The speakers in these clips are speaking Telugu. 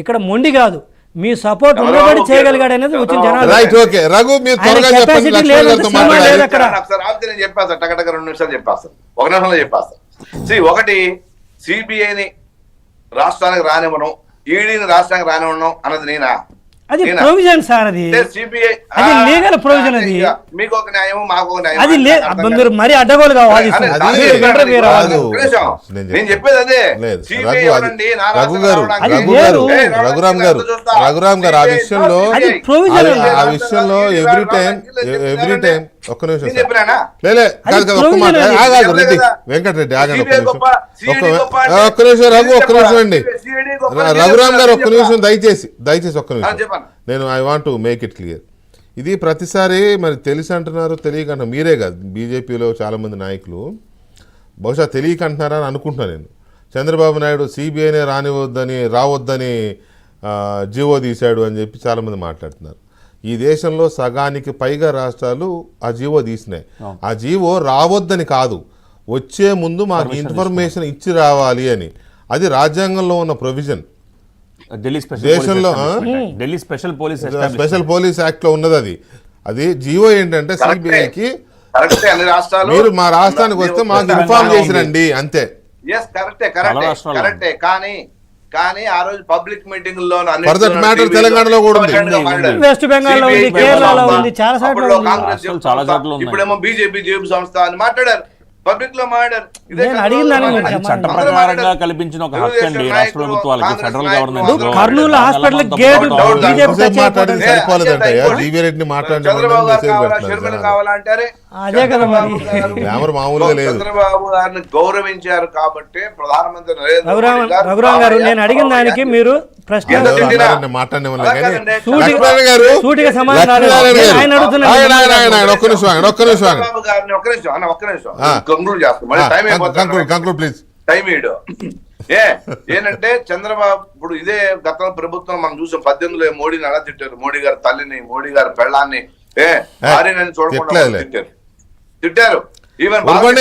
ఇక్కడ మొండి కాదు, మీ సపోర్ట్ ఉండబడి చేయగలిగాడు అనేది వచ్చిన జనాలు. చెప్పేస్తా టకటక 2 నిమిషాలు చెప్పేస్తాను, 1 నిమిషంలో చెప్పేస్తాను. ఒకటి, సిబిఐని రాష్ట్రానికి రానివ్వను, ఈడీని రాష్ట్రానికి రానివ్వను అన్నది నేనా? అది ప్రొవిజన్ సార్, అది లీగల్ ప్రొవిజన్. అది మీకు ఒక న్యాయం, మాకు ఒక న్యాయం. అది మీరు మరీ అడ్డగోలు కావాలి. నేను చెప్పేది అదే. రఘురామ్ గారు ఆ విషయంలో ఎవ్రీ టైం ఒక్క నిమిషం వెంకటరెడ్డి ఆగండి, ఒక్క నిమిషం రఘు, ఒక్క నిమిషం అండి. రఘురామ్ గారు ఒక్క నిమిషం, దయచేసి ఒక్క నిమిషం. నేను I want to make it clear. ఇది ప్రతిసారి మరి తెలిసి అంటున్నారు, తెలియకంటున్నారు. మీరే కాదు, బీజేపీలో చాలామంది నాయకులు బహుశా తెలియక అంటున్నారని అనుకుంటున్నాను నేను. చంద్రబాబు నాయుడు సిబిఐనే రావద్దని జీవో తీశాడు అని చెప్పి చాలామంది మాట్లాడుతున్నారు. ఈ దేశంలో సగానికి పైగా రాష్ట్రాలు ఆ జీవో తీసినాయి. ఆ జీవో రావద్దని కాదు, వచ్చే ముందు మాకు ఇన్ఫర్మేషన్ ఇచ్చి రావాలి అని. అది రాజ్యాంగంలో ఉన్న ప్రొవిజన్. దేశంలో స్పెషల్ పోలీస్ యాక్ట్ లో ఉన్నది. అది జీవో ఏంటంటే సిబిఐకి మీరు మా రాష్ట్రానికి వస్తే మాకు ఇన్ఫార్మ్ చేసిరండి అంతే. కానీ ఆ రోజు పబ్లిక్ మీటింగ్ లో తెలంగాణలో కూడా ఉంది, వెస్ట్ బెంగాల్ లో ఉంది, కేరళలో ఉంది, చాలా చోట్ల కాంగ్రెస్. ఇప్పుడేమో బీజేపీ జేబు సంస్థ అని మాట్లాడారు, పబ్లిక్ లో మాట్లాడారు. చట్ట ప్రకారంగా కల్పించిన ఒక హక్కు అండి రాష్ట్ర ప్రభుత్వాలకి, federal government. Kurnool hospital gate కావాలంటారే అదే కదా మరి. చంద్రబాబు గారిని గౌరవించారు కాబట్టి ప్రధానమంత్రి రఘురామ్ గారు, నేను అడిగిన దానికి మీరు ప్రశ్న సూటిగా సమాధానం టైం ఏంటంటే చంద్రబాబు ఇప్పుడు ఇదే గత ప్రభుత్వం మనం చూసాం. 18లో మోడీని అలా తిట్టారు, మోడీ గారి తల్లిని, మోడీ గారి పెళ్ళాన్ని భార్యని చూడకుండా తిట్టారు.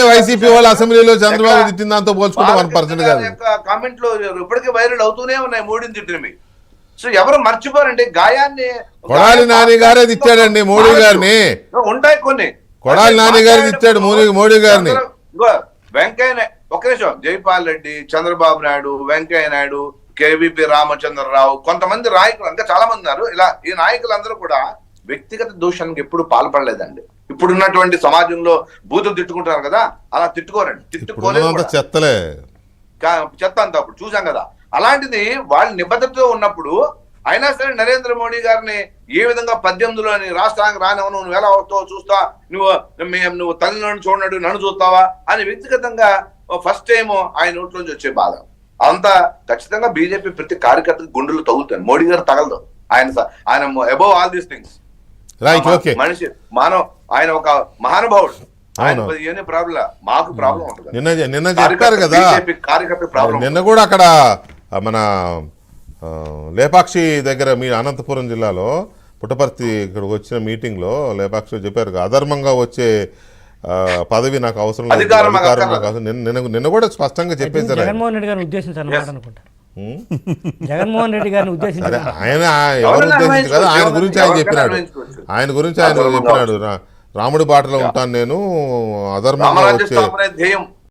వైసీపీ వాళ్ళు అసెంబ్లీలో చంద్రబాబు తిట్టిన దాంతో పోల్చుకుంటే 1% కాదు. కామెంట్లు ఇప్పటికీ వైరల్ అవుతూనే ఉన్నాయి మోడీని తిట్టినవి. సో ఎవరు మర్చిపోరండి గాయాన్ని. కొడాలి నాని గారే తిట్టాడండి మోడీ గారిని. ఉంటాయి కొన్ని, కొడాలి నాని గారు తిట్టాడు మోడీ గారిని. వెంకయ్య ఒక నిమిషం, జైపాల్ రెడ్డి, చంద్రబాబు నాయుడు, వెంకయ్య నాయుడు, కేవీపీ రామచంద్రరావు, కొంతమంది నాయకులు, ఇంకా చాలా మంది ఉన్నారు. ఇలా ఈ నాయకులందరూ కూడా వ్యక్తిగత దూషణకి ఎప్పుడు పాల్పడలేదండి. ఇప్పుడున్నటువంటి సమాజంలో బూతులు తిట్టుకుంటారు కదా, అలా తిట్టుకోరండి. తిట్టుకోలేదు చెత్త అంతా అప్పుడు చూసాం కదా. అలాంటిది వాళ్ళు నిబద్ధతతో ఉన్నప్పుడు అయినా సరే నరేంద్ర మోడీ గారిని ఏ విధంగా 18లోని రాష్ట్రానికి రానివ్వను, నువ్వు ఎలా అవుతావు చూస్తా, నువ్వు తల్లిని చూడడు నన్ను చూస్తావా అని వ్యక్తిగతంగా ఫస్ట్ టైం ఆయన నోట్లోంచి వచ్చే బాధ అంతా ఖచ్చితంగా బీజేపీ ప్రతి కార్యకర్తకి గుండెలు తగులుతాయి. మోడీ గారు తగలదు. ఆయన అబౌవ్ ఆల్ దీస్ థింగ్స్ మనిషి మానవ, ఆయన ఒక మహానుభావుడు. ఆయన ప్రాబ్లం, మాకు ప్రాబ్లం ఉంటుంది. నిన్న చెప్పారు కదా, నిన్న కూడా అక్కడ మన లేపాక్షి దగ్గర మీ అనంతపురం జిల్లాలో పుట్టపర్తి ఇక్కడ వచ్చిన మీటింగ్ లో లేపాక్షి చెప్పారు, అధర్మంగా వచ్చే పదవి నాకు అవసరం లేదు, అధికారం నాకు అవసరం. నిన్న కూడా స్పష్టంగా చెప్పేశారు. జగన్మోహన్ రెడ్డి గారిని ఉద్దేశించారు అనుకుంటా. జగన్మోహన్ రెడ్డి గారిని ఉద్దేశించారు. ఆయన ఎవరు ఉద్దేశించి కదా, ఆయన గురించి ఆయన చెప్పినాడు. రాముడి బాటలో ఉంటాను నేను, అధర్మంగా వచ్చే